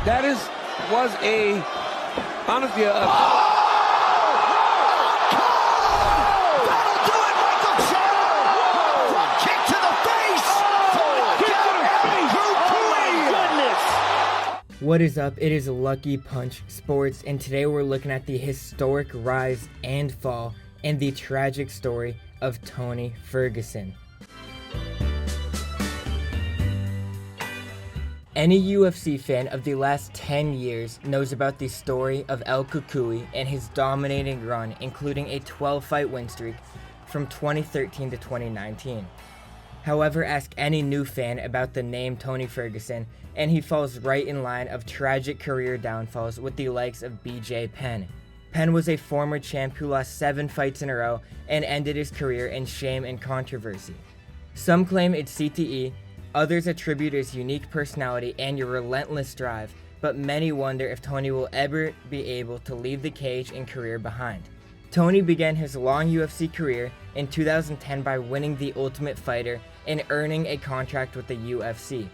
That was honestly a What is up? It is Lucky Punch Sports, and today we're looking at the historic rise and fall and the tragic story of Tony Ferguson. Any UFC fan of the last 10 years knows about the story of El Cucuy and his dominating run, including a 12-fight win streak from 2013 to 2019. However, ask any new fan about the name Tony Ferguson, and he falls right in line of tragic career downfalls with the likes of BJ Penn. Penn was a former champ who lost 7 fights in a row and ended his career in shame and controversy. Some claim it's CTE, others attribute his unique personality and your relentless drive, but many wonder if Tony will ever be able to leave the cage and career behind. Tony began his long UFC career in 2010 by winning the Ultimate Fighter and earning a contract with the UFC.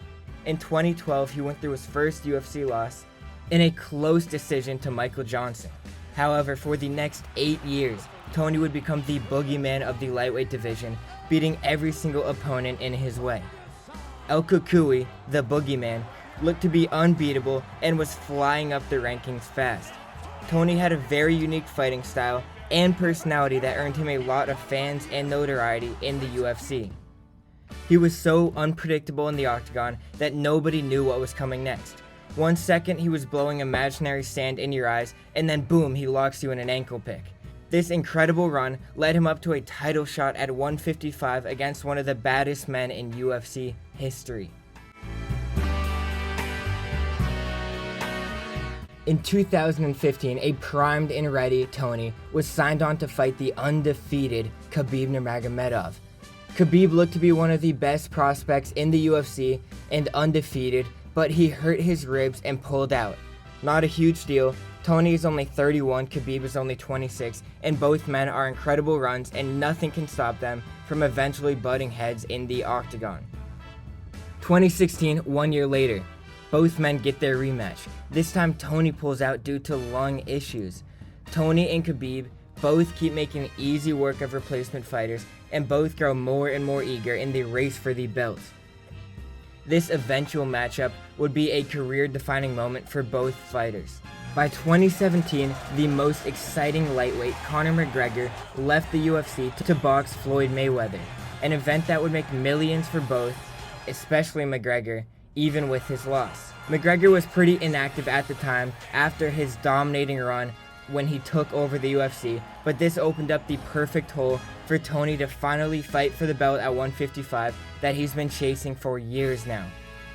In 2012, he went through his first UFC loss in a close decision to Michael Johnson. However, for the next 8 years, Tony would become the boogeyman of the lightweight division, beating every single opponent in his way. El Cucuy, the boogeyman, looked to be unbeatable and was flying up the rankings fast. Tony had a very unique fighting style and personality that earned him a lot of fans and notoriety in the UFC. He was so unpredictable in the octagon that nobody knew what was coming next. 1 second he was blowing imaginary sand in your eyes, and then boom, he locks you in an ankle pick. This incredible run led him up to a title shot at 155 against one of the baddest men in UFC history. In 2015, a primed and ready Tony was signed on to fight the undefeated Khabib Nurmagomedov. Khabib looked to be one of the best prospects in the UFC and undefeated, but he hurt his ribs and pulled out. Not a huge deal. Tony is only 31, Khabib is only 26, and both men are incredible runs, and nothing can stop them from eventually butting heads in the octagon. 2016, 1 year later, both men get their rematch. This time Tony pulls out due to lung issues. Tony and Khabib both keep making easy work of replacement fighters, and both grow more and more eager in the race for the belt. This eventual matchup would be a career-defining moment for both fighters. By 2017, the most exciting lightweight, Conor McGregor, left the UFC to box Floyd Mayweather, an event that would make millions for both, especially McGregor, even with his loss. McGregor was pretty inactive at the time after his dominating run when he took over the UFC, but this opened up the perfect hole for Tony to finally fight for the belt at 155 that he's been chasing for years now.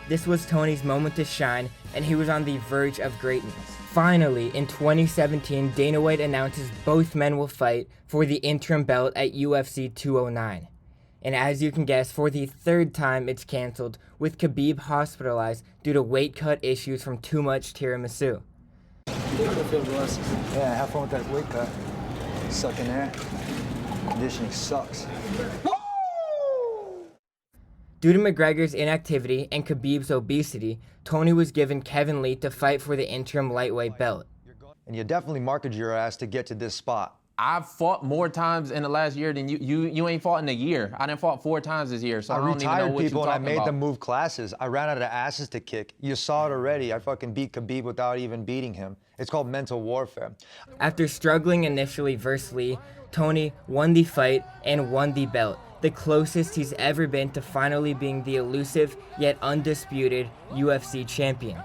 This was Tony's moment to shine, and he was on the verge of greatness. Finally, in 2017, Dana White announces both men will fight for the interim belt at UFC 209. And as you can guess, for the third time it's cancelled, with Khabib hospitalized due to weight cut issues from too much tiramisu. Yeah, have fun with that weight cut. Sucking air. Conditioning sucks. Due to McGregor's inactivity and Khabib's obesity, Tony was given Kevin Lee to fight for the interim lightweight belt. And you definitely marketed your ass to get to this spot. I've fought more times in the last year than you ain't fought in a year. I done fought 4 times this year, so I don't even know retired what people you're and I talking made about. them move classes. I ran out of asses to kick. You saw it already. I fucking beat Khabib without even beating him. It's called mental warfare. After struggling initially versus Lee, Tony won the fight and won the belt, the closest he's ever been to finally being the elusive yet undisputed UFC champion.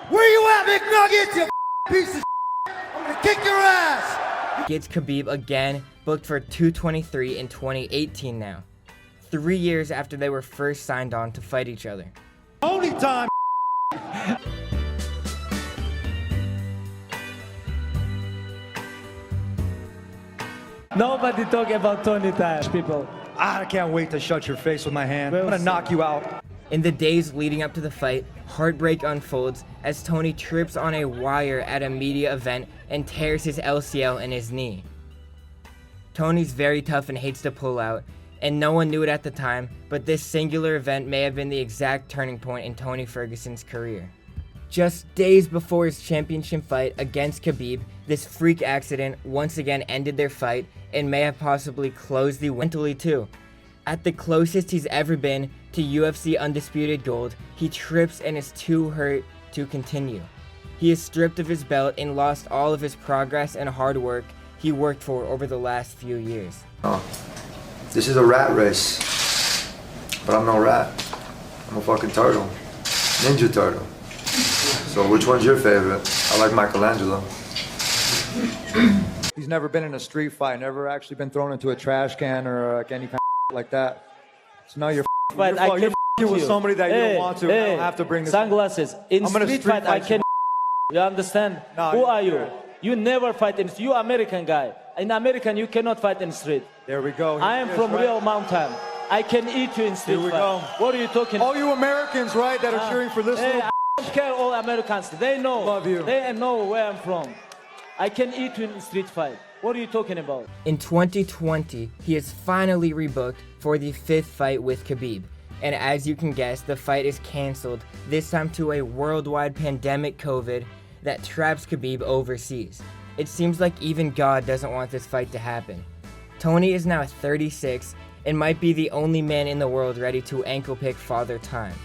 Where you at, McNuggets, you piece of I'm gonna kick your ass! Gets Khabib again, booked for 223 in 2018 now, 3 years after they were first signed on to fight each other. Only time. Nobody talk about Tony Time, people. I can't wait to shut your face with my hand. I'm gonna knock you out. In the days leading up to the fight, heartbreak unfolds as Tony trips on a wire at a media event and tears his LCL in his knee. Tony's very tough and hates to pull out, and no one knew it at the time, but this singular event may have been the exact turning point in Tony Ferguson's career. Just days before his championship fight against Khabib, this freak accident once again ended their fight and may have possibly closed the mentally too. At the closest he's ever been to UFC Undisputed Gold, he trips and is too hurt to continue. He is stripped of his belt and lost all of his progress and hard work he worked for over the last few years. Oh, this is a rat race, but I'm no rat. I'm a fucking turtle, Ninja Turtle. So which one's your favorite? I like Michelangelo. He's never been in a street fight, never actually been thrown into a trash can or any kind of like that. So now you're Fight, I can with somebody that you don't want to. I don't have to bring this. Sunglasses. In street fight, I can. You understand? No, Who are you? You never fight in. You American guy. In American, you cannot fight in street. There we go. I am from real mountain. I can eat you in street Here we fight. go. What are you talking? All you Americans, right, that are cheering for this Hey, little I don't care all Americans. They know. Love you. They know where I'm from. I can eat you in street fight. What are you talking about? In 2020, he is finally rebooked for the 5th fight with Khabib. And as you can guess, the fight is cancelled, this time to a worldwide pandemic COVID that traps Khabib overseas. It seems like even God doesn't want this fight to happen. Tony is now 36 and might be the only man in the world ready to ankle pick Father Time.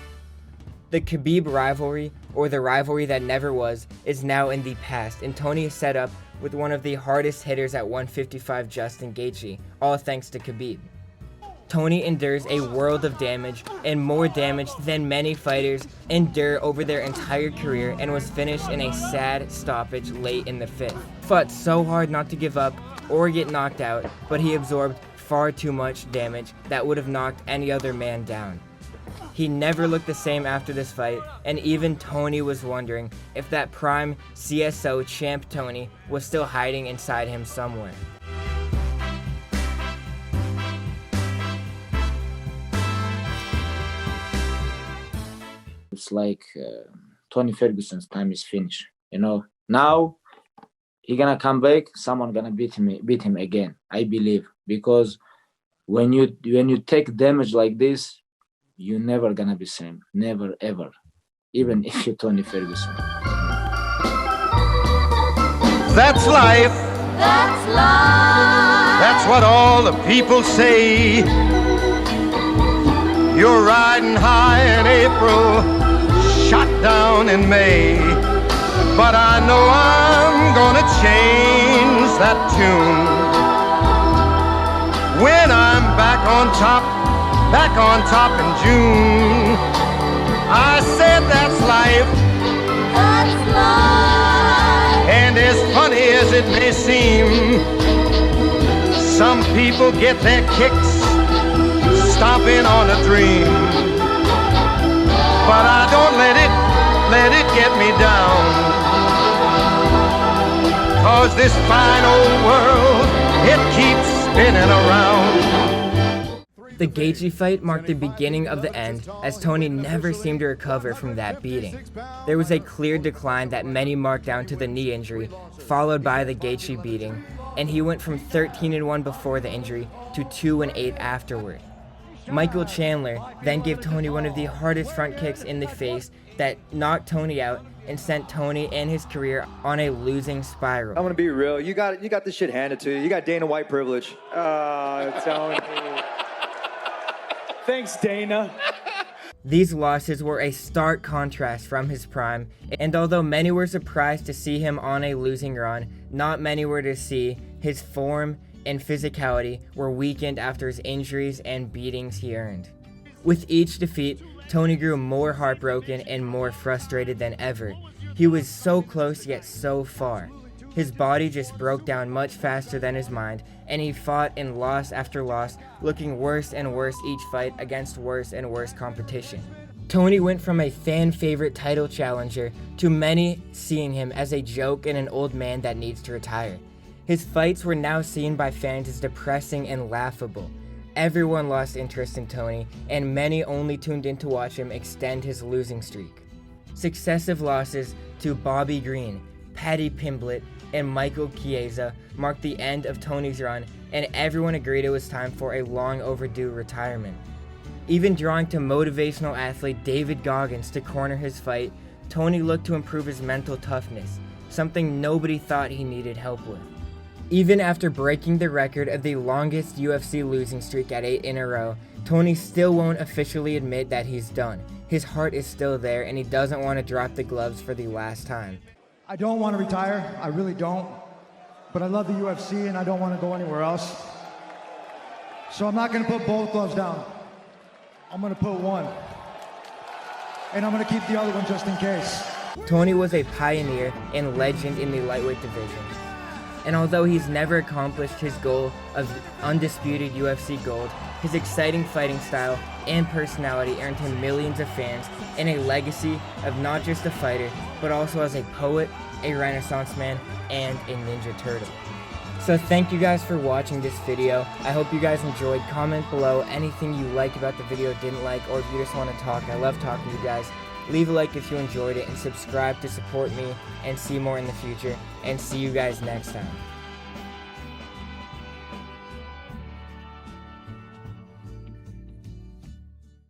The Khabib rivalry, or the rivalry that never was, is now in the past, and Tony is set up with one of the hardest hitters at 155, Justin Gaethje, all thanks to Khabib. Tony endures a world of damage, and more damage than many fighters endure over their entire career, and was finished in a sad stoppage late in the 5th. Fought so hard not to give up or get knocked out, but he absorbed far too much damage that would have knocked any other man down. He never looked the same after this fight, and even Tony was wondering if that prime CSO champ Tony was still hiding inside him somewhere. It's like Tony Ferguson's time is finished. You know, now he gonna come back. Someone gonna beat him again. I believe, because when you take damage like this, you never gonna be same. Never ever. Even if you're Tony Ferguson. That's life. That's life. That's what all the people say. You're riding high in April, shot down in May. But I know I'm gonna change that tune when I'm back on top in June. I said that's life. That's life. And as funny as it may seem, some people get their kicks stomping on a dream. But I don't let it get me down. 'Cause this fine old world, it keeps spinning around. The Gaethje fight marked the beginning of the end, as Tony never seemed to recover from that beating. There was a clear decline that many marked down to the knee injury, followed by the Gaethje beating, and he went from 13-1 before the injury to 2-8 afterward. Michael Chandler then gave Tony one of the hardest front kicks in the face that knocked Tony out and sent Tony and his career on a losing spiral. I'm gonna be real. You got this shit handed to you. You got Dana White privilege. Tony. Thanks, Dana. These losses were a stark contrast from his prime, and although many were surprised to see him on a losing run, not many were to see his form and physicality were weakened after his injuries and beatings he earned. With each defeat, Tony grew more heartbroken and more frustrated than ever. He was so close yet so far. His body just broke down much faster than his mind, and he fought in loss after loss, looking worse and worse each fight against worse and worse competition. Tony went from a fan favorite title challenger to many seeing him as a joke and an old man that needs to retire. His fights were now seen by fans as depressing and laughable. Everyone lost interest in Tony, and many only tuned in to watch him extend his losing streak. Successive losses to Bobby Green, Paddy Pimblett, and Michael Chiesa marked the end of Tony's run, and everyone agreed it was time for a long overdue retirement. Even drawing to motivational athlete David Goggins to corner his fight, Tony looked to improve his mental toughness, something nobody thought he needed help with. Even after breaking the record of the longest UFC losing streak at 8 in a row, Tony still won't officially admit that he's done. His heart is still there and he doesn't want to drop the gloves for the last time. I don't want to retire, I really don't. But I love the UFC and I don't want to go anywhere else. So I'm not going to put both gloves down. I'm going to put one. And I'm going to keep the other one just in case. Tony was a pioneer and legend in the lightweight division. And although he's never accomplished his goal of undisputed UFC gold, his exciting fighting style and personality earned him millions of fans and a legacy of not just a fighter, but also as a poet, a Renaissance man, and a Ninja Turtle. So thank you guys for watching this video. I hope you guys enjoyed. Comment below anything you like about the video, didn't like, or if you just want to talk. I love talking to you guys. Leave a like if you enjoyed it and subscribe to support me and see more in the future. And see you guys next time.